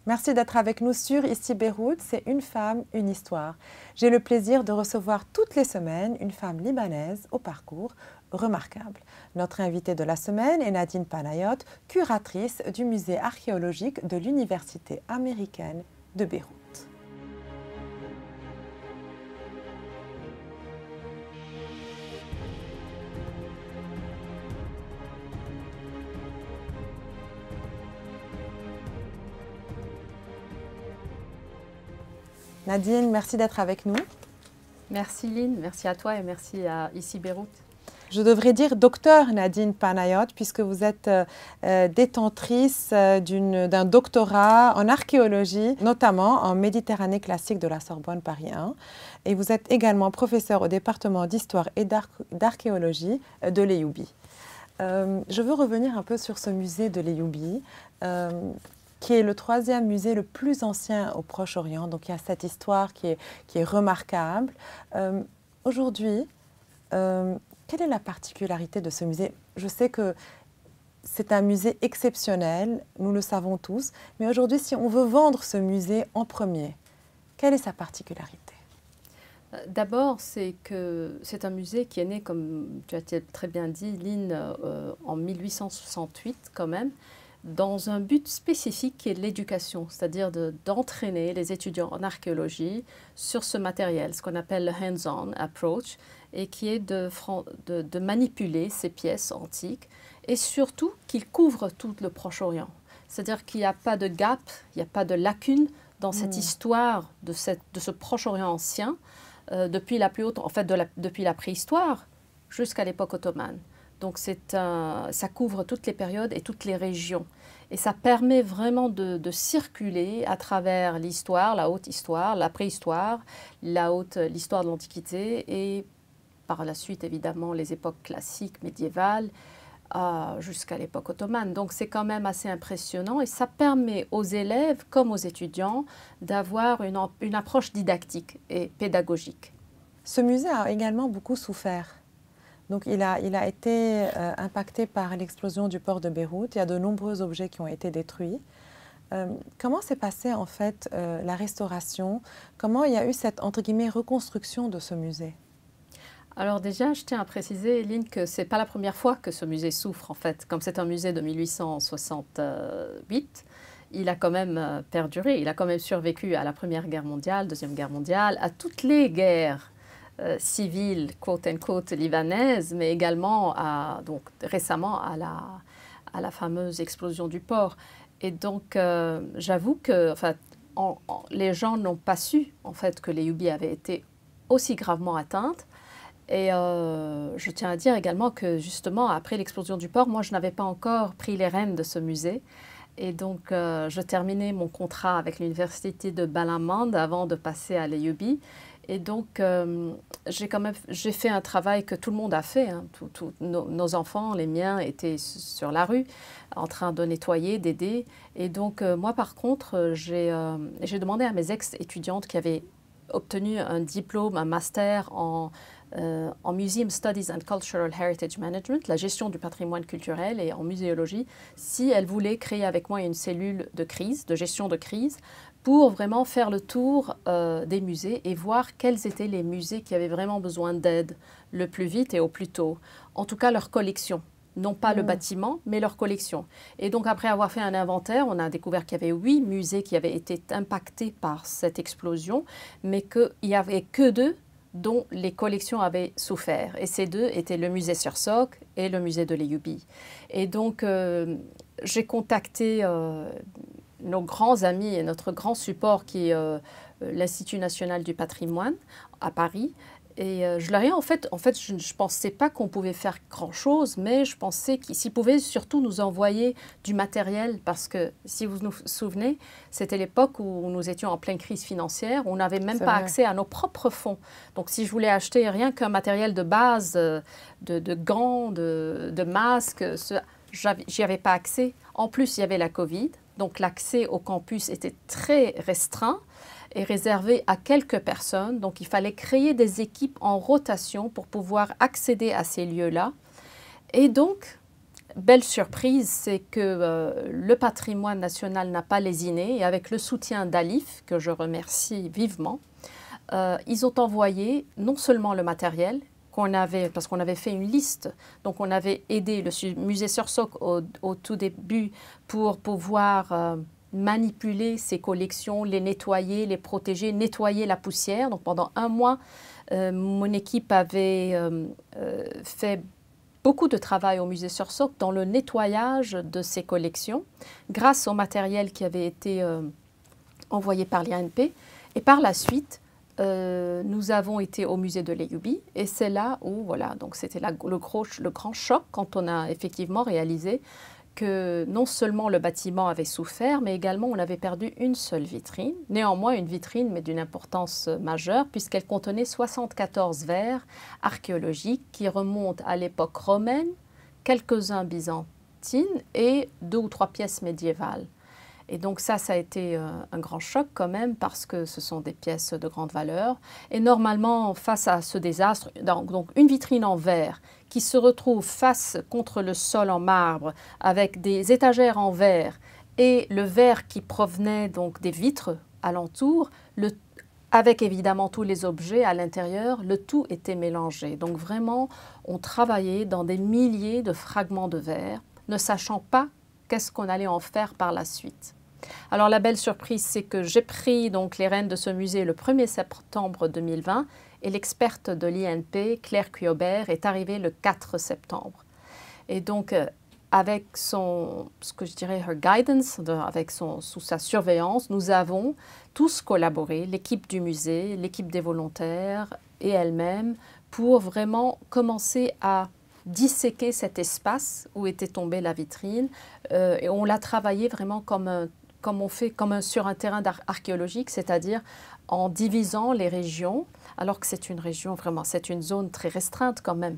Merci d'être avec nous sur Ici Beyrouth, c'est une femme, une histoire. J'ai le plaisir de recevoir toutes les semaines une femme libanaise au parcours remarquable. Notre invitée de la semaine est Nadine Panayot, curatrice du musée archéologique de l'Université américaine de Beyrouth. Nadine, merci d'être avec nous. Merci Lynn, merci à toi et merci à Ici Beyrouth. Je devrais dire docteur Nadine Panayot, puisque vous êtes détentrice d'un doctorat en archéologie, notamment en Méditerranée classique de la Sorbonne Paris 1. Et vous êtes également professeur au département d'histoire et d'archéologie de l'EUB. Je veux revenir un peu sur ce musée de l'EUB, qui est le troisième musée le plus ancien au Proche-Orient. Donc il y a cette histoire qui est remarquable. Aujourd'hui, quelle est la particularité de ce musée? Je sais que c'est un musée exceptionnel, nous le savons tous, mais aujourd'hui, si on veut vendre ce musée en premier, quelle est sa particularité? D'abord, c'est que c'est un musée qui est né, comme tu as très bien dit, Lynn, en 1868 quand même, dans un but spécifique qui est l'éducation, c'est-à-dire d'entraîner les étudiants en archéologie sur ce matériel, ce qu'on appelle le hands-on approach, et qui est de manipuler ces pièces antiques et surtout qu'il couvre tout le Proche-Orient. C'est-à-dire qu'il n'y a pas de gap, il n'y a pas de lacune dans cette histoire de ce Proche-Orient ancien, depuis la plus haute, en fait, depuis la préhistoire jusqu'à l'époque ottomane. Donc ça couvre toutes les périodes et toutes les régions. Et ça permet vraiment de circuler à travers l'histoire, la haute histoire, la préhistoire, l'histoire de l'Antiquité et par la suite évidemment les époques classiques, médiévales, jusqu'à l'époque ottomane. Donc c'est quand même assez impressionnant et ça permet aux élèves comme aux étudiants d'avoir une approche didactique et pédagogique. Ce musée a également beaucoup souffert. Donc il a été impacté par l'explosion du port de Beyrouth. Il y a de nombreux objets qui ont été détruits. Comment s'est passée en fait la restauration? Comment il y a eu cette, entre guillemets, reconstruction de ce musée? Alors déjà, je tiens à préciser, Lynn, que ce n'est pas la première fois que ce musée souffre en fait. Comme c'est un musée de 1868, il a quand même perduré, il a quand même survécu à la Première Guerre mondiale, Deuxième Guerre mondiale, à toutes les guerres civile, quote-unquote, libanaise, mais également donc, récemment à la fameuse explosion du port. Et donc, j'avoue que les gens n'ont pas su en fait, que l'EUB avait été aussi gravement atteinte. Et je tiens à dire également que justement, après l'explosion du port, moi, je n'avais pas encore pris les rênes de ce musée. Et donc, je terminais mon contrat avec l'université de Balamand avant de passer à l'EUB. Et donc, j'ai fait un travail que tout le monde a fait. Hein. Nos enfants, les miens, étaient sur la rue, en train de nettoyer, d'aider. Et donc, moi, par contre, j'ai demandé à mes ex-étudiantes qui avaient obtenu un diplôme, un master en Museum Studies and Cultural Heritage Management, la gestion du patrimoine culturel et en muséologie, si elles voulaient créer avec moi une cellule de crise, de gestion de crise, pour vraiment faire le tour des musées et voir quels étaient les musées qui avaient vraiment besoin d'aide le plus vite et au plus tôt. En tout cas, leur collection. Non pas le bâtiment, mais leur collection. Et donc, après avoir fait un inventaire, on a découvert qu'il y avait 8 musées qui avaient été impactés par cette explosion, mais qu'il n'y avait que 2 dont les collections avaient souffert. Et ces 2 étaient le musée Sursock et le musée de l'EUB. Et donc, j'ai contacté nos grands amis et notre grand support qui est l'Institut national du patrimoine à Paris. Et je leur ai en fait je ne pensais pas qu'on pouvait faire grand-chose, mais je pensais qu'ils pouvaient surtout nous envoyer du matériel parce que, si vous vous souvenez, c'était l'époque où nous étions en pleine crise financière, on n'avait même pas accès à nos propres fonds. Donc, si je voulais acheter rien qu'un matériel de base, de gants, de masques, j'y avais pas accès. En plus, il y avait la Covid, donc l'accès au campus était très restreint et réservé à quelques personnes. Donc, il fallait créer des équipes en rotation pour pouvoir accéder à ces lieux-là. Et donc, belle surprise, c'est que le patrimoine national n'a pas lésiné et avec le soutien d'Alif, que je remercie vivement, ils ont envoyé non seulement le matériel, parce qu'on avait fait une liste, donc on avait aidé le musée Sursock au tout début pour pouvoir manipuler ces collections, les nettoyer, les protéger, nettoyer la poussière. Donc pendant un mois, mon équipe avait fait beaucoup de travail au musée Sursock dans le nettoyage de ces collections grâce au matériel qui avait été envoyé par l'INP. Et par la suite, nous avons été au musée de l'Eyyoubi et c'est là où, voilà, donc c'était le grand choc quand on a effectivement réalisé que non seulement le bâtiment avait souffert, mais également on avait perdu une seule vitrine. Néanmoins, une vitrine, mais d'une importance majeure, puisqu'elle contenait 74 verres archéologiques qui remontent à l'époque romaine, quelques-uns byzantines et 2 ou 3 pièces médiévales. Et donc ça a été un grand choc quand même parce que ce sont des pièces de grande valeur. Et normalement, face à ce désastre, donc une vitrine en verre qui se retrouve face contre le sol en marbre avec des étagères en verre et le verre qui provenait donc des vitres alentour, avec évidemment tous les objets à l'intérieur, le tout était mélangé. Donc vraiment, on travaillait dans des milliers de fragments de verre, ne sachant pas qu'est-ce qu'on allait en faire par la suite. Alors la belle surprise, c'est que j'ai pris donc les rênes de ce musée le 1er septembre 2020 et l'experte de l'INP, Claire Cuillobert, est arrivée le 4 septembre. Et donc avec ce que je dirais, her guidance, sous sa surveillance, nous avons tous collaboré, l'équipe du musée, l'équipe des volontaires et elle-même, pour vraiment commencer à disséquer cet espace où était tombée la vitrine. Et on l'a travaillé vraiment sur un terrain archéologique, c'est-à-dire en divisant les régions, alors que c'est une région vraiment, c'est une zone très restreinte quand même.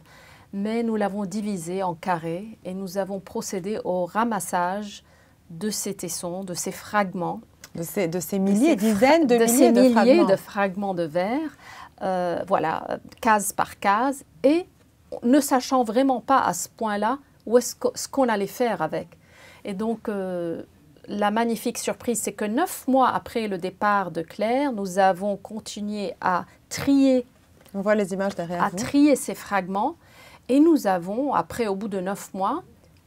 Mais nous l'avons divisé en carrés et nous avons procédé au ramassage de ces tessons, de ces fragments. De ces milliers, dizaines de milliers de fragments. De fragments de verre, voilà, case par case, et ne sachant vraiment pas à ce point-là ce qu'on allait faire avec. Et donc, la magnifique surprise, c'est que 9 mois après le départ de Claire, nous avons continué à trier. On voit les images derrière vous. Trier ces fragments. Et nous avons, après, au bout de 9 mois,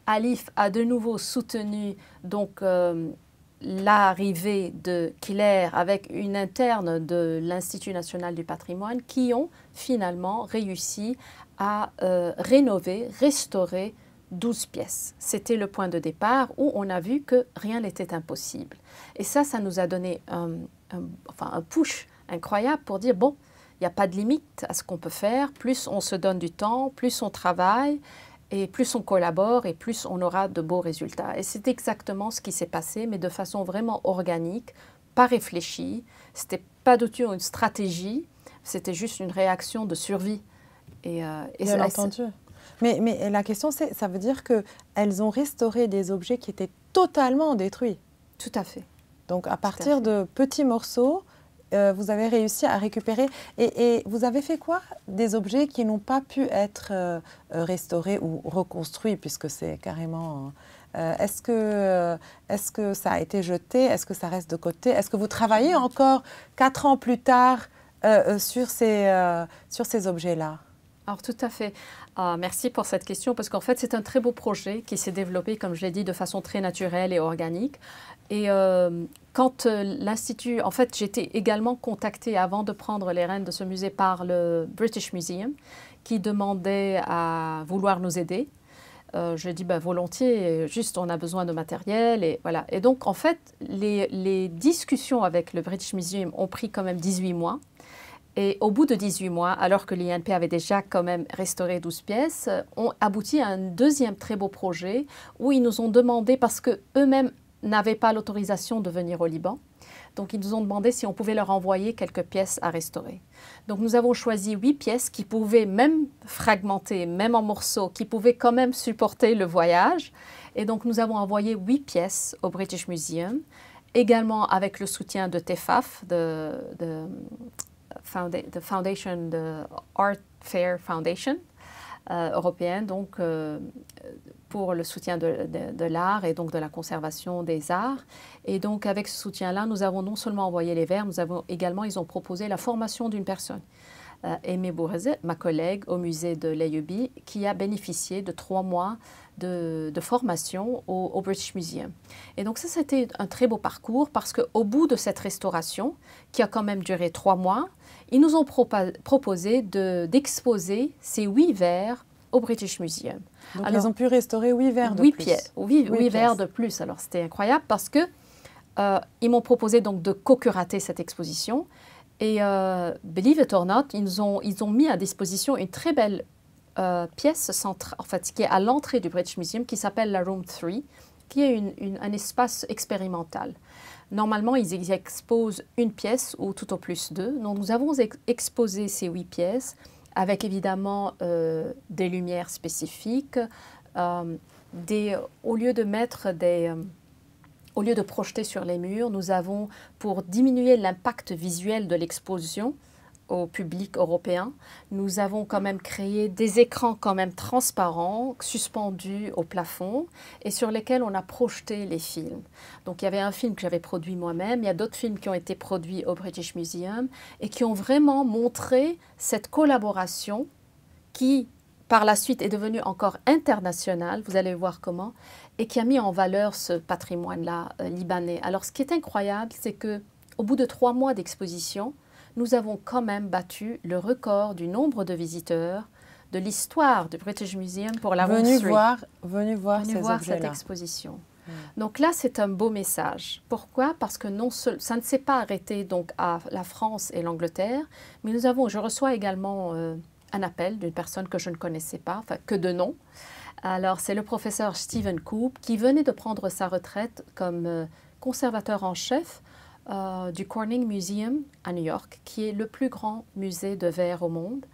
Alif a de nouveau soutenu donc l'arrivée de Claire avec une interne de l'Institut national du patrimoine qui ont finalement réussi à rénover, restaurer 12 pièces. C'était le point de départ où on a vu que rien n'était impossible. Et ça nous a donné un push incroyable pour dire, bon, il n'y a pas de limite à ce qu'on peut faire. Plus on se donne du temps, plus on travaille, et plus on collabore, et plus on aura de beaux résultats. Et c'est exactement ce qui s'est passé, mais de façon vraiment organique, pas réfléchie. Ce n'était pas du tout une stratégie, c'était juste une réaction de survie. Bien entendu. Mais la question, c'est, ça veut dire qu'elles ont restauré des objets qui étaient totalement détruits. Tout à fait. Donc, à partir de petits morceaux, vous avez réussi à récupérer. Et vous avez fait quoi? Des objets qui n'ont pas pu être restaurés ou reconstruits, puisque c'est carrément... Est-ce que ça a été jeté? Est-ce que ça reste de côté? Est-ce que vous travaillez encore 4 ans plus tard sur ces objets-là? Alors tout à fait. Merci pour cette question parce qu'en fait c'est un très beau projet qui s'est développé, comme je l'ai dit, de façon très naturelle et organique. Et quand l'Institut, en fait j'ai été également contactée avant de prendre les rênes de ce musée par le British Museum qui demandait à vouloir nous aider. J'ai dit volontiers, juste on a besoin de matériel et voilà. Et donc en fait les discussions avec le British Museum ont pris quand même 18 mois. Et au bout de 18 mois, alors que l'INP avait déjà quand même restauré 12 pièces, ont abouti à un deuxième très beau projet où ils nous ont demandé, parce qu'eux-mêmes n'avaient pas l'autorisation de venir au Liban, donc ils nous ont demandé si on pouvait leur envoyer quelques pièces à restaurer. Donc nous avons choisi 8 pièces qui pouvaient, même fragmentées, même en morceaux, qui pouvaient quand même supporter le voyage. Et donc nous avons envoyé 8 pièces au British Museum, également avec le soutien de TEFAF, the Foundation, the Art Fair Foundation, européenne, donc pour le soutien de l'art et donc de la conservation des arts. Et donc avec ce soutien-là, nous avons non seulement envoyé les verres, nous avons également, ils ont proposé la formation d'une personne. Aimée Bourrezet, ma collègue au musée de l'Aïebi, qui a bénéficié de 3 mois de formation au British Museum. Et donc ça, c'était un très beau parcours parce qu'au bout de cette restauration, qui a quand même duré 3 mois, ils nous ont proposé d'exposer ces 8 verres au British Museum. Donc ils ont pu restaurer 8 verres de 8 plus. Pièces, 8 verres de plus. Alors c'était incroyable parce que ils m'ont proposé donc de co-curater cette exposition. Et believe it or not, ils ont mis à disposition une très belle pièce centrale, en fait, qui est à l'entrée du British Museum, qui s'appelle la Room 3, qui est un espace expérimental. Normalement, ils y exposent une pièce ou tout au plus 2. Donc, nous avons exposé ces 8 pièces avec évidemment des lumières spécifiques, au lieu de mettre au lieu de projeter sur les murs, nous avons, pour diminuer l'impact visuel de l'exposition au public européen, nous avons quand même créé des écrans quand même transparents, suspendus au plafond, et sur lesquels on a projeté les films. Donc il y avait un film que j'avais produit moi-même, il y a d'autres films qui ont été produits au British Museum, et qui ont vraiment montré cette collaboration qui, par la suite, est devenue encore internationale, vous allez voir comment, et qui a mis en valeur ce patrimoine-là libanais. Alors, ce qui est incroyable, c'est qu'au bout de 3 mois d'exposition, nous avons quand même battu le record du nombre de visiteurs de l'histoire du British Museum pour la Room 3. Venez voir cette exposition. Donc là, c'est un beau message. Pourquoi? Parce que ça ne s'est pas arrêté donc à la France et l'Angleterre, mais je reçois également un appel d'une personne que je ne connaissais pas, enfin que de nom. Alors, c'est le professeur Stephen Coop qui venait de prendre sa retraite comme conservateur en chef du Corning Museum à New York, qui est le plus grand musée de verre au monde,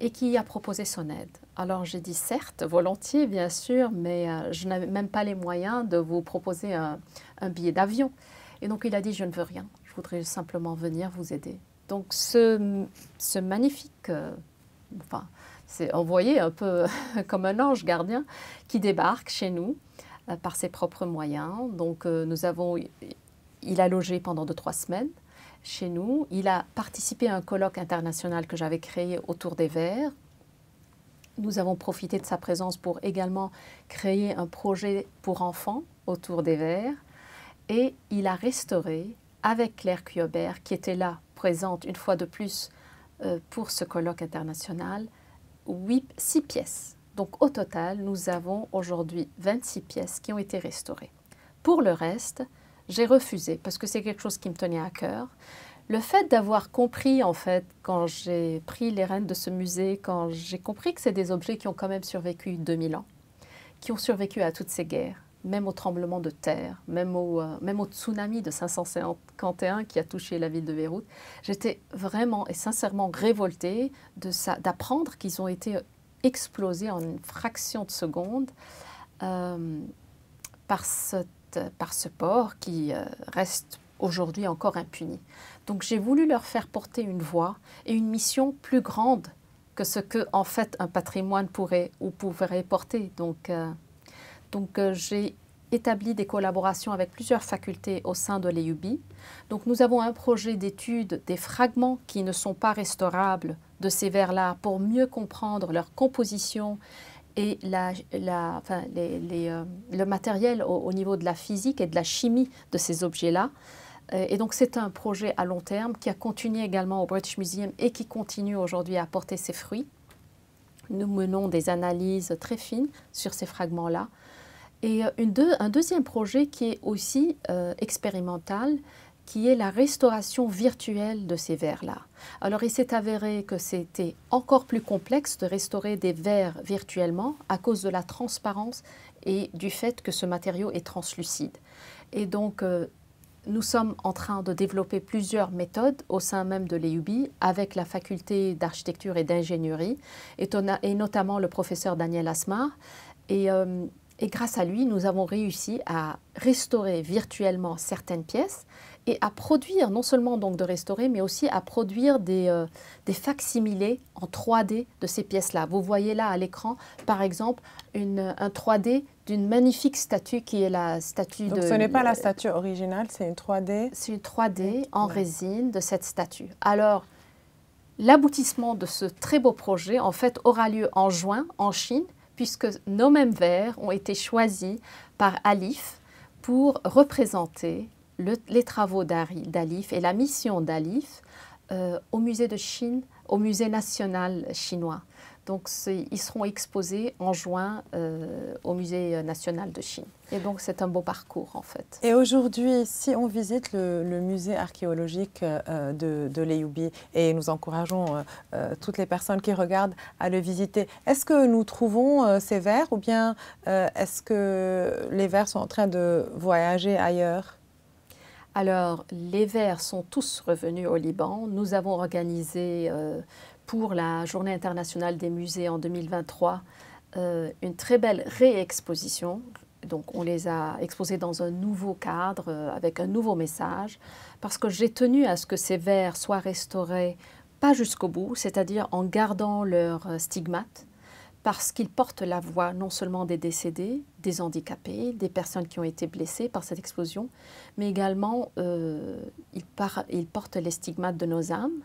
et qui a proposé son aide. Alors, j'ai dit certes, volontiers, bien sûr, mais je n'avais même pas les moyens de vous proposer un billet d'avion. Et donc, il a dit, je ne veux rien, je voudrais simplement venir vous aider. Donc, ce magnifique... c'est envoyé un peu comme un ange gardien qui débarque chez nous par ses propres moyens. Donc, il a logé pendant 2-3 semaines chez nous. Il a participé à un colloque international que j'avais créé autour des verres. Nous avons profité de sa présence pour également créer un projet pour enfants autour des verres. Et il a restauré, avec Claire Cuyobert, qui était là, présente une fois de plus pour ce colloque international, 6 pièces. Donc au total, nous avons aujourd'hui 26 pièces qui ont été restaurées. Pour le reste, j'ai refusé parce que c'est quelque chose qui me tenait à cœur. Le fait d'avoir compris, en fait, quand j'ai pris les rênes de ce musée, quand j'ai compris que c'est des objets qui ont quand même survécu 2000 ans, qui ont survécu à toutes ces guerres, même au tremblement de terre, même au tsunami de 551 qui a touché la ville de Beyrouth, j'étais vraiment et sincèrement révoltée d'apprendre qu'ils ont été explosés en une fraction de seconde par ce port qui reste aujourd'hui encore impuni. Donc j'ai voulu leur faire porter une voix et une mission plus grande que ce que, en fait, un patrimoine pourrait porter. Donc j'ai établi des collaborations avec plusieurs facultés au sein de l'EUB. Donc nous avons un projet d'étude des fragments qui ne sont pas restaurables de ces verres-là pour mieux comprendre leur composition et le matériel au niveau de la physique et de la chimie de ces objets-là. Et donc c'est un projet à long terme qui a continué également au British Museum et qui continue aujourd'hui à porter ses fruits. Nous menons des analyses très fines sur ces fragments-là. Et un deuxième projet qui est aussi expérimental, qui est la restauration virtuelle de ces verres-là. Alors, il s'est avéré que c'était encore plus complexe de restaurer des verres virtuellement à cause de la transparence et du fait que ce matériau est translucide. Et donc, nous sommes en train de développer plusieurs méthodes au sein même de l'EUB avec la faculté d'architecture et d'ingénierie et notamment le professeur Daniel Asmar. Et grâce à lui, nous avons réussi à restaurer virtuellement certaines pièces et à produire, non seulement donc de restaurer, mais aussi à produire des facsimilés en 3D de ces pièces-là. Vous voyez là à l'écran, par exemple, un 3D d'une magnifique statue qui est la statue Donc ce n'est pas la statue originale, c'est une 3D? C'est une 3D en résine de cette statue. Alors, l'aboutissement de ce très beau projet, en fait, aura lieu en juin, en Chine, puisque nos mêmes verres ont été choisis par Alif pour représenter les travaux d'Alif et la mission d'Alif au musée de Chine, au musée national chinois. Donc, ils seront exposés en juin au musée national de Chine. Et donc, c'est un beau parcours, en fait. Et aujourd'hui, si on visite le musée archéologique de l'Eïoubi, et nous encourageons toutes les personnes qui regardent à le visiter, est-ce que nous trouvons ces vers ou bien est-ce que les vers sont en train de voyager ailleurs? Alors, les vers sont tous revenus au Liban. Nous avons organisé pour la Journée internationale des musées en 2023 une très belle réexposition. Donc, on les a exposés dans un nouveau cadre, avec un nouveau message, parce que j'ai tenu à ce que ces vers soient restaurés, pas jusqu'au bout, c'est-à-dire en gardant leur stigmate, parce qu'ils portent la voix non seulement des décédés, des handicapés, des personnes qui ont été blessées par cette explosion, mais également ils portent les stigmates de nos âmes.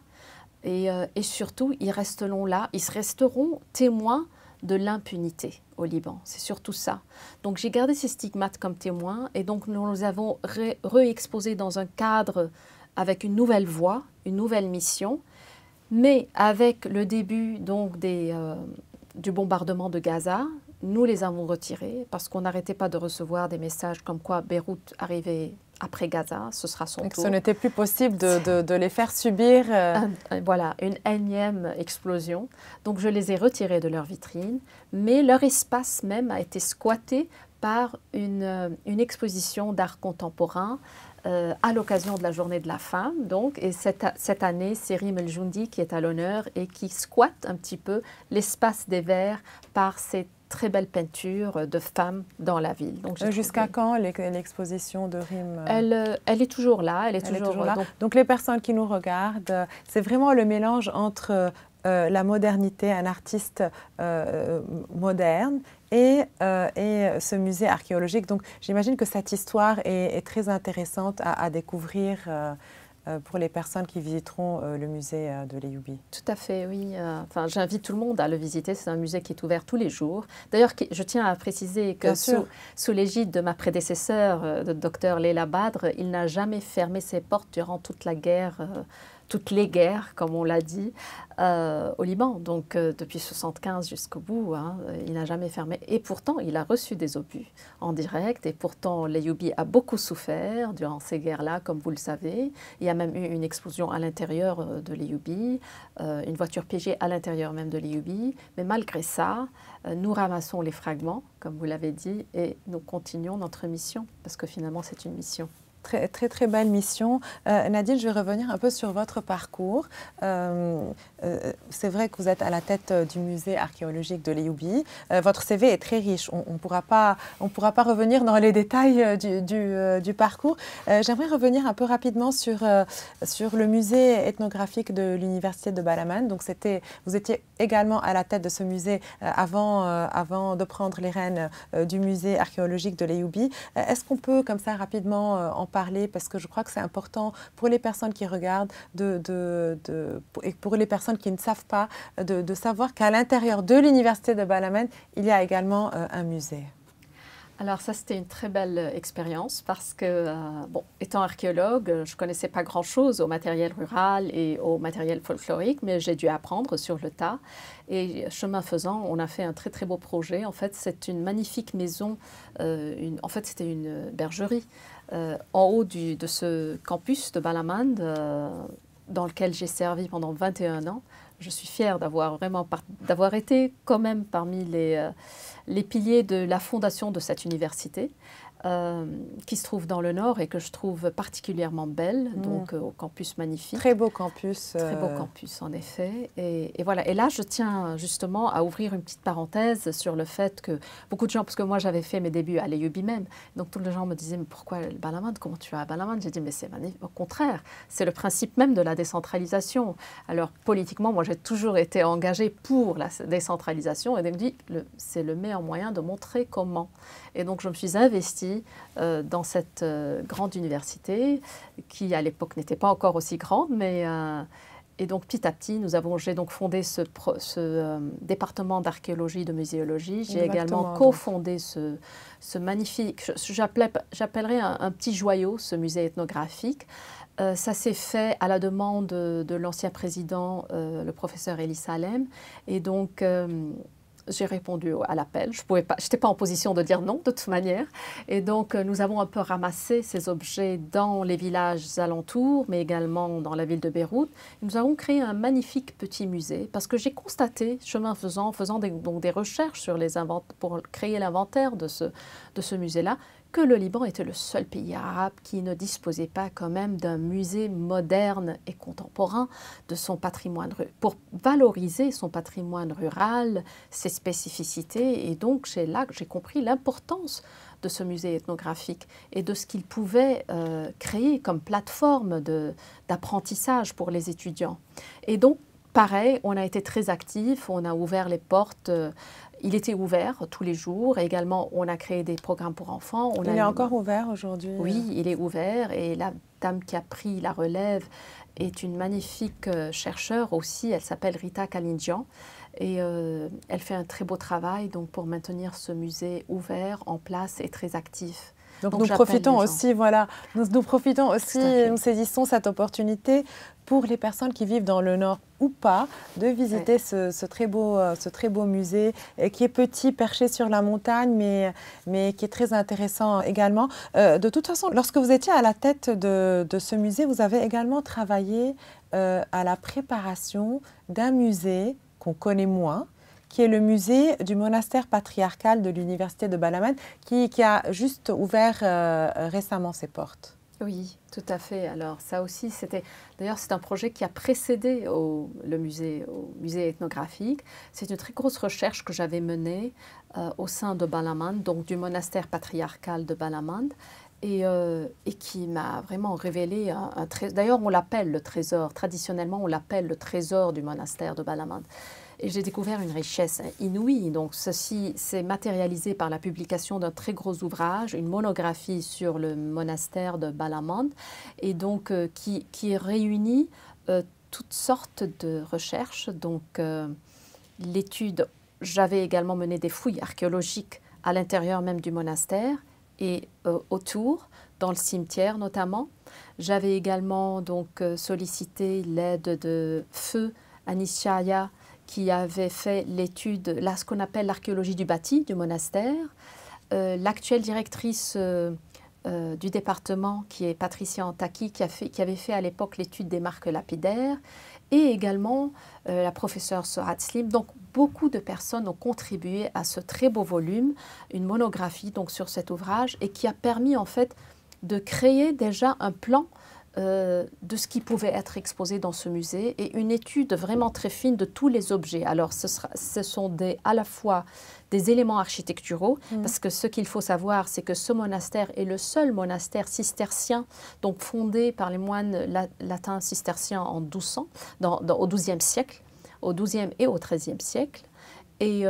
Et surtout, ils resteront là, ils resteront témoins de l'impunité au Liban. C'est surtout ça. Donc j'ai gardé ces stigmates comme témoins et donc nous les avons réexposés dans un cadre avec une nouvelle voix, une nouvelle mission, mais avec le début donc du bombardement de Gaza, nous les avons retirés parce qu'on n'arrêtait pas de recevoir des messages comme quoi Beyrouth arrivait après Gaza, ce sera son tour. Ce n'était plus possible de les faire subir. Voilà, une énième explosion. Donc je les ai retirés de leur vitrine, mais leur espace même a été squatté par une exposition d'art contemporain à l'occasion de la Journée de la Femme. Donc, et cette année, c'est Rim El Joundi qui est à l'honneur et qui squatte un petit peu l'espace des Verts par ces très belles peintures de femmes dans la ville. Jusqu'à quand l'exposition de Rim? Elle est toujours là. Elle est toujours là. Donc les personnes qui nous regardent, c'est vraiment le mélange entre la modernité, un artiste moderne et ce musée archéologique. Donc j'imagine que cette histoire est très intéressante à découvrir pour les personnes qui visiteront le musée de l'Eïoubi. Tout à fait, oui. Enfin, j'invite tout le monde à le visiter. C'est un musée qui est ouvert tous les jours. D'ailleurs, je tiens à préciser que sous l'égide de ma prédécesseure, de Dr Leila Badr, il n'a jamais fermé ses portes durant toute la guerre, toutes les guerres, comme on l'a dit, au Liban. Donc, depuis 1975 jusqu'au bout, hein, il n'a jamais fermé. Et pourtant, il a reçu des obus en direct. Et pourtant, l'Eïoubi a beaucoup souffert durant ces guerres-là, comme vous le savez. Il y a même eu une explosion à l'intérieur de l'Eïoubi, une voiture piégée à l'intérieur même de l'Eïoubi. Mais malgré ça, nous ramassons les fragments, comme vous l'avez dit, et nous continuons notre mission, parce que finalement, c'est une mission. Très, très, très belle mission. Nadine, je vais revenir un peu sur votre parcours. C'est vrai que vous êtes à la tête du musée archéologique de l'Eïoubi. Votre CV est très riche. On ne pourra pas revenir dans les détails du parcours. J'aimerais revenir un peu rapidement sur le musée ethnographique de l'université de Balaman. Donc vous étiez également à la tête de ce musée avant de prendre les rênes du musée archéologique de l'Eïoubi. Est-ce qu'on peut comme ça rapidement en parler, parce que je crois que c'est important pour les personnes qui regardent et pour les personnes qui ne savent pas de savoir qu'à l'intérieur de l'université de Balaman, il y a également un musée. Alors ça, c'était une très belle expérience parce que, bon, étant archéologue, je ne connaissais pas grand-chose au matériel rural et au matériel folklorique, mais j'ai dû apprendre sur le tas. Et chemin faisant, on a fait un très très beau projet. En fait, c'est une magnifique maison, en fait c'était une bergerie en haut de ce campus de Balaman, dans lequel j'ai servi pendant 21 ans. Je suis fière d'avoir été quand même parmi les piliers de la fondation de cette université. qui se trouve dans le nord et que je trouve particulièrement belle, donc au campus magnifique. Très beau campus. Très beau campus, en effet. Et voilà. Et là, je tiens justement à ouvrir une petite parenthèse sur le fait que beaucoup de gens, parce que moi, j'avais fait mes débuts à l'EUB même, donc tous les gens me disaient, mais pourquoi Balamand? Comment tu vas à Balamand? J'ai dit, mais c'est magnifique. Au contraire, c'est le principe même de la décentralisation. Alors, politiquement, moi, j'ai toujours été engagée pour la décentralisation et donc, je me dis, c'est le meilleur moyen de montrer comment. Et donc, je me suis investie dans cette grande université qui, à l'époque, n'était pas encore aussi grande, mais... et donc, petit à petit, j'ai donc fondé ce département d'archéologie, de muséologie. J'ai également cofondé ce magnifique, j'appellerais un petit joyau, ce musée ethnographique. Ça s'est fait à la demande de l'ancien président, le professeur Elie Salem. Et donc, j'ai répondu à l'appel. Je n'étais pas en position de dire non, de toute manière. Et donc, nous avons un peu ramassé ces objets dans les villages alentours, mais également dans la ville de Beyrouth. Et nous avons créé un magnifique petit musée parce que j'ai constaté, chemin faisant, des recherches sur pour créer l'inventaire de ce musée-là, que le Liban était le seul pays arabe qui ne disposait pas quand même d'un musée moderne et contemporain de son patrimoine, pour valoriser son patrimoine rural, ses spécificités. Et donc, c'est là que j'ai compris l'importance de ce musée ethnographique et de ce qu'il pouvait créer comme plateforme d'apprentissage pour les étudiants. Et donc, pareil, on a été très actifs, on a ouvert les portes. Il était ouvert tous les jours. Et également, on a créé des programmes pour enfants. Il est encore ouvert aujourd'hui? Oui, il est ouvert. Et la dame qui a pris la relève est une magnifique chercheure aussi. Elle s'appelle Rita Kalindjian. Et elle fait un très beau travail donc, pour maintenir ce musée ouvert, en place et très actif. Donc nous profitons aussi, voilà, nous profitons aussi, nous saisissons cette opportunité pour les personnes qui vivent dans le Nord ou pas, de visiter ce très beau musée qui est petit, perché sur la montagne, mais qui est très intéressant également. De toute façon, lorsque vous étiez à la tête de ce musée, vous avez également travaillé à la préparation d'un musée qu'on connaît moins, qui est le musée du monastère patriarcal de l'université de Balamand, qui a juste ouvert récemment ses portes. Oui, tout à fait. Alors ça aussi, d'ailleurs, c'est un projet qui a précédé le musée ethnographique. C'est une très grosse recherche que j'avais menée au sein de Balamand, donc du monastère patriarcal de Balamand, et qui m'a vraiment révélé un trésor. D'ailleurs, on l'appelle le trésor. Traditionnellement, on l'appelle le trésor du monastère de Balamand. Et j'ai découvert une richesse inouïe. Donc, ceci s'est matérialisé par la publication d'un très gros ouvrage, une monographie sur le monastère de Balamand, et donc qui réunit toutes sortes de recherches. Donc, l'étude, j'avais également mené des fouilles archéologiques à l'intérieur même du monastère et autour, dans le cimetière notamment. J'avais également donc sollicité l'aide de Feu Anisshaya, qui avait fait l'étude, ce qu'on appelle l'archéologie du bâti du monastère. L'actuelle directrice du département, qui est Patricia Antaki, qui avait fait à l'époque l'étude des marques lapidaires, et également la professeure Sorat Slim. Donc, beaucoup de personnes ont contribué à ce très beau volume, une monographie donc, sur cet ouvrage, et qui a permis en fait de créer déjà un plan de ce qui pouvait être exposé dans ce musée et une étude vraiment très fine de tous les objets. Alors, ce sont à la fois des éléments architecturaux, parce que ce qu'il faut savoir, c'est que ce monastère est le seul monastère cistercien, donc fondé par les moines latins cisterciens en 1200, au XIIe siècle, au XIIe et au XIIIe siècle. Et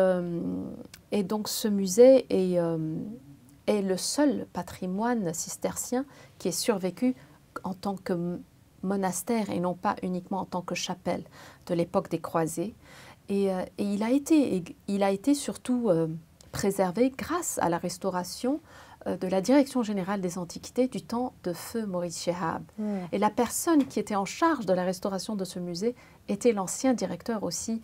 donc, ce musée est le seul patrimoine cistercien qui est survécu en tant que monastère et non pas uniquement en tant que chapelle de l'époque des croisés. Et il a été surtout préservé grâce à la restauration de la Direction générale des antiquités du temps de Feu Maurice Chehab. Et la personne qui était en charge de la restauration de ce musée était l'ancien directeur aussi,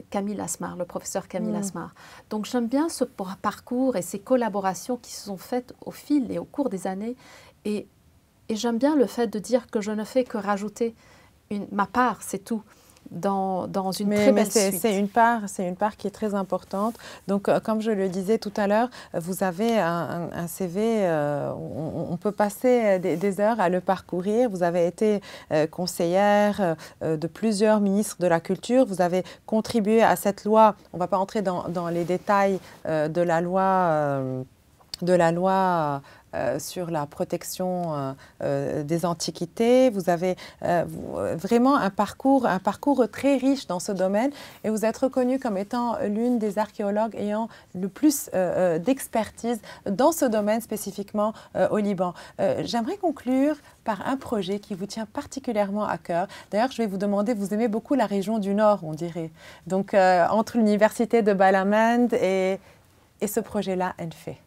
Camille Asmar, le professeur Camille Asmar. Donc j'aime bien ce parcours et ces collaborations qui se sont faites au fil et au cours des années. Et j'aime bien le fait de dire que je ne fais que rajouter ma part, c'est tout. dans une très belle suite. C'est une part qui est très importante. Donc, comme je le disais tout à l'heure, vous avez un CV, on peut passer des heures à le parcourir. Vous avez été conseillère de plusieurs ministres de la Culture. Vous avez contribué à cette loi. On ne va pas entrer dans les détails de la loi sur la protection des antiquités. Vous avez vraiment un parcours très riche dans ce domaine et vous êtes reconnue comme étant l'une des archéologues ayant le plus d'expertise dans ce domaine spécifiquement au Liban. J'aimerais conclure par un projet qui vous tient particulièrement à cœur. D'ailleurs, je vais vous demander, vous aimez beaucoup la région du Nord, on dirait. Donc, entre l'université de Balamand et ce projet-là, ENFE.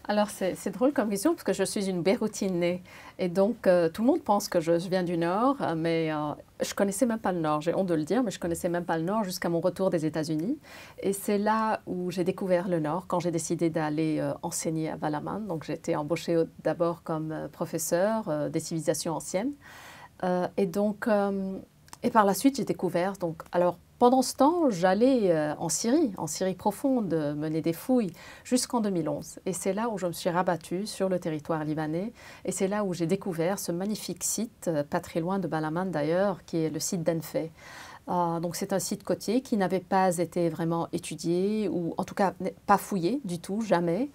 Alors, c'est drôle comme question parce que je suis une Beyrouthine née. Et donc, tout le monde pense que je viens du Nord, mais je ne connaissais même pas le Nord. J'ai honte de le dire, mais je ne connaissais même pas le Nord jusqu'à mon retour des États-Unis. Et c'est là où j'ai découvert le Nord, quand j'ai décidé d'aller enseigner à Balamand. Donc, j'ai été embauchée d'abord comme professeure des civilisations anciennes. Et par la suite, j'ai découvert. Donc, alors, pendant ce temps, j'allais en Syrie profonde, mener des fouilles jusqu'en 2011. Et c'est là où je me suis rabattue sur le territoire libanais. Et c'est là où j'ai découvert ce magnifique site, pas très loin de Balamand d'ailleurs, qui est le site d'Enfé. Donc c'est un site côtier qui n'avait pas été vraiment étudié, ou en tout cas pas fouillé du tout, jamais.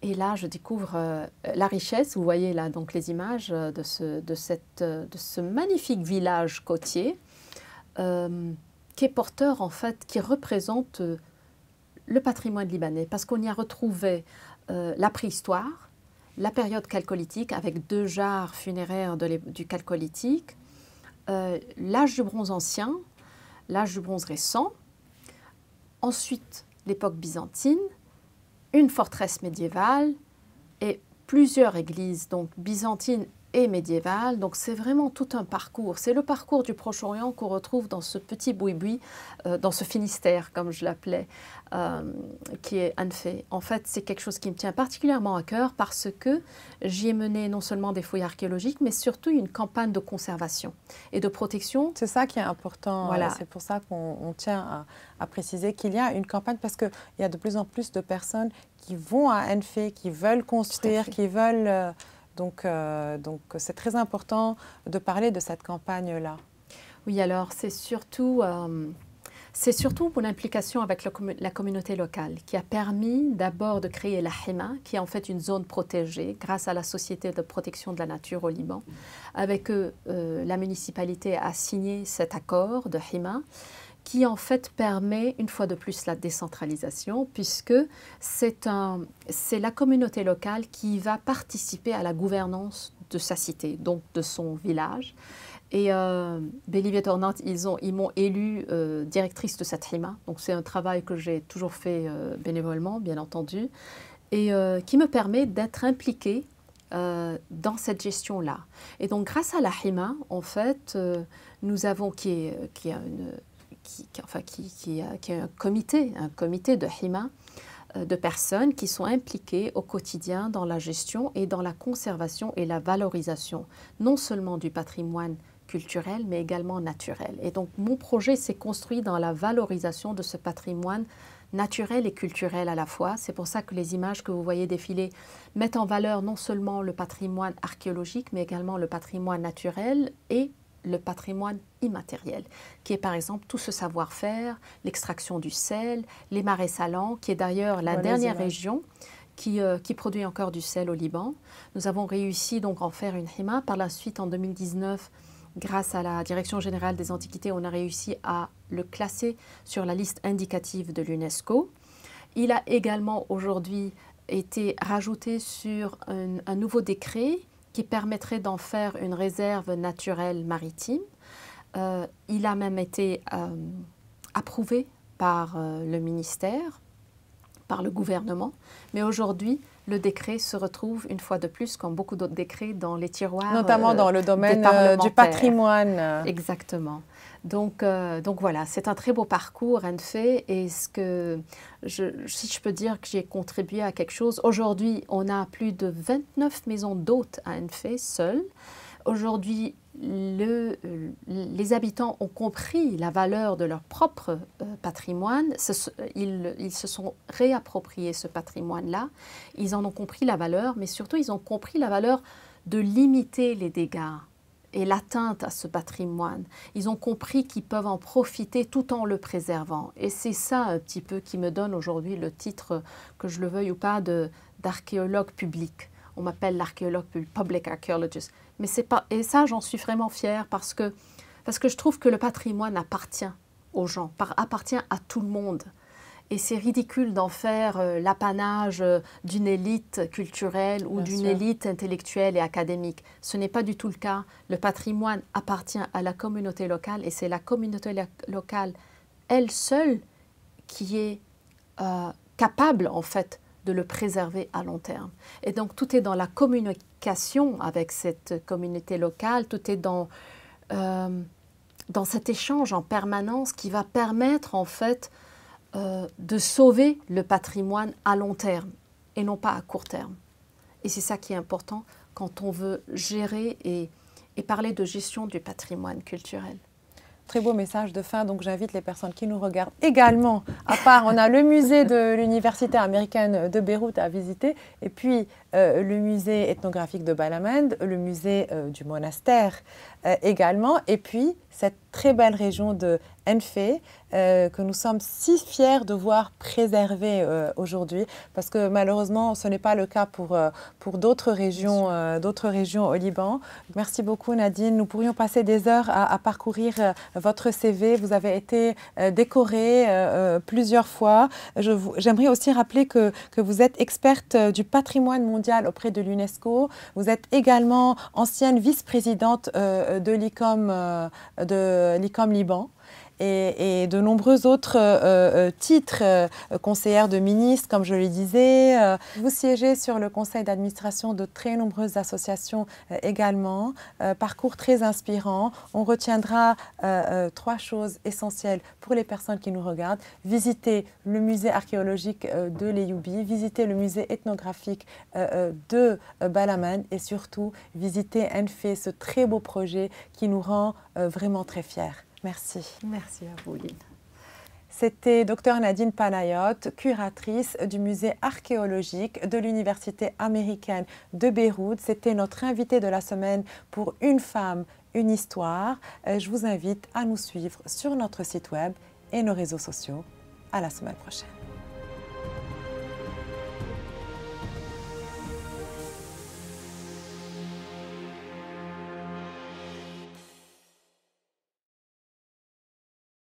Et là, je découvre la richesse. Vous voyez là donc les images de ce magnifique village côtier. Qui est porteur, en fait, qui représente le patrimoine libanais, parce qu'on y a retrouvé la préhistoire, la période chalcolithique, avec 2 jarres funéraires du chalcolithique, l'âge du bronze ancien, l'âge du bronze récent, ensuite l'époque byzantine, une forteresse médiévale et plusieurs églises, donc byzantines et médiévale. Donc c'est vraiment tout un parcours. C'est le parcours du Proche-Orient qu'on retrouve dans ce petit boui-boui, dans ce Finistère, comme je l'appelais, qui est Enfé. En fait, c'est quelque chose qui me tient particulièrement à cœur parce que j'y ai mené non seulement des fouilles archéologiques, mais surtout une campagne de conservation et de protection. C'est ça qui est important. Voilà. C'est pour ça qu'on tient à préciser qu'il y a une campagne parce qu'il y a de plus en plus de personnes qui vont à Enfé, qui veulent construire, qui veulent... Donc, c'est très important de parler de cette campagne-là. Oui, alors c'est surtout mon implication avec la communauté locale qui a permis d'abord de créer la Hima, qui est en fait une zone protégée grâce à la Société de protection de la nature au Liban. Avec eux, la municipalité a signé cet accord de Hima qui en fait permet une fois de plus la décentralisation puisque c'est la communauté locale qui va participer à la gouvernance de sa cité, donc de son village. Et Believe it or not, ils m'ont élue directrice de cette Hima, donc c'est un travail que j'ai toujours fait bénévolement, bien entendu, et qui me permet d'être impliquée dans cette gestion-là. Et donc grâce à la Hima, en fait, nous avons qui est un comité de Hima de personnes qui sont impliquées au quotidien dans la gestion et dans la conservation et la valorisation, non seulement du patrimoine culturel, mais également naturel. Et donc, mon projet s'est construit dans la valorisation de ce patrimoine naturel et culturel à la fois. C'est pour ça que les images que vous voyez défiler mettent en valeur non seulement le patrimoine archéologique, mais également le patrimoine naturel et le patrimoine immatériel, qui est par exemple tout ce savoir-faire, l'extraction du sel, les marais salants, qui est d'ailleurs la dernière région qui produit encore du sel au Liban. Nous avons réussi donc à en faire une Hima. Par la suite, en 2019, grâce à la Direction générale des antiquités, on a réussi à le classer sur la liste indicative de l'UNESCO. Il a également aujourd'hui été rajouté sur un nouveau décret qui permettrait d'en faire une réserve naturelle maritime. Il a même été approuvé par le ministère, par le gouvernement, mais aujourd'hui, le décret se retrouve une fois de plus, comme beaucoup d'autres décrets, dans les tiroirs notamment dans le domaine du patrimoine. Exactement. Donc voilà, c'est un très beau parcours, Enfé, et si je peux dire que j'ai contribué à quelque chose, aujourd'hui, on a plus de 29 maisons d'hôtes à Enfé, seules. Aujourd'hui, les habitants ont compris la valeur de leur propre patrimoine. Ils se sont réappropriés ce patrimoine-là. Ils en ont compris la valeur, mais surtout, ils ont compris la valeur de limiter les dégâts et l'atteinte à ce patrimoine. Ils ont compris qu'ils peuvent en profiter tout en le préservant. Et c'est ça un petit peu qui me donne aujourd'hui le titre, que je le veuille ou pas, d'archéologue public. On m'appelle l'archéologue public archaeologist. Mais c'est pas, et ça, j'en suis vraiment fière parce que je trouve que le patrimoine appartient aux gens, appartient à tout le monde. Et c'est ridicule d'en faire l'apanage d'une élite culturelle ou d'une élite intellectuelle et académique. Ce n'est pas du tout le cas. Le patrimoine appartient à la communauté locale et c'est la communauté locale, elle seule, qui est capable, en fait, de le préserver à long terme. Et donc, tout est dans la communication avec cette communauté locale, tout est dans cet échange en permanence qui va permettre, en fait, de sauver le patrimoine à long terme et non pas à court terme. Et c'est ça qui est important quand on veut gérer et parler de gestion du patrimoine culturel. Très beau message de fin, donc j'invite les personnes qui nous regardent également, à part, on a le musée de l'Université américaine de Beyrouth à visiter, et puis le musée ethnographique de Balamand, le musée du monastère également, et puis cette très belle région de Enfé, que nous sommes si fiers de voir préservée aujourd'hui, parce que malheureusement, ce n'est pas le cas pour d'autres régions au Liban. Merci beaucoup Nadine. Nous pourrions passer des heures à parcourir votre CV. Vous avez été décorée plusieurs fois. J'aimerais aussi rappeler que vous êtes experte du patrimoine mondial auprès de l'UNESCO. Vous êtes également ancienne vice-présidente de l'ICOM Liban. Et de nombreux autres titres, conseillère de ministre, comme je le disais. Vous siégez sur le conseil d'administration de très nombreuses associations également. Parcours très inspirant. On retiendra 3 choses essentielles pour les personnes qui nous regardent. Visiter le musée archéologique de l'Eyyoubi, visiter le musée ethnographique de Balamand et surtout visiter Enfé, ce très beau projet qui nous rend vraiment très fiers. Merci. Merci à vous, Lynn. C'était Dr Nadine Panayot, curatrice du musée archéologique de l'Université américaine de Beyrouth. C'était notre invitée de la semaine pour Une femme, une histoire. Je vous invite à nous suivre sur notre site web et nos réseaux sociaux. À la semaine prochaine.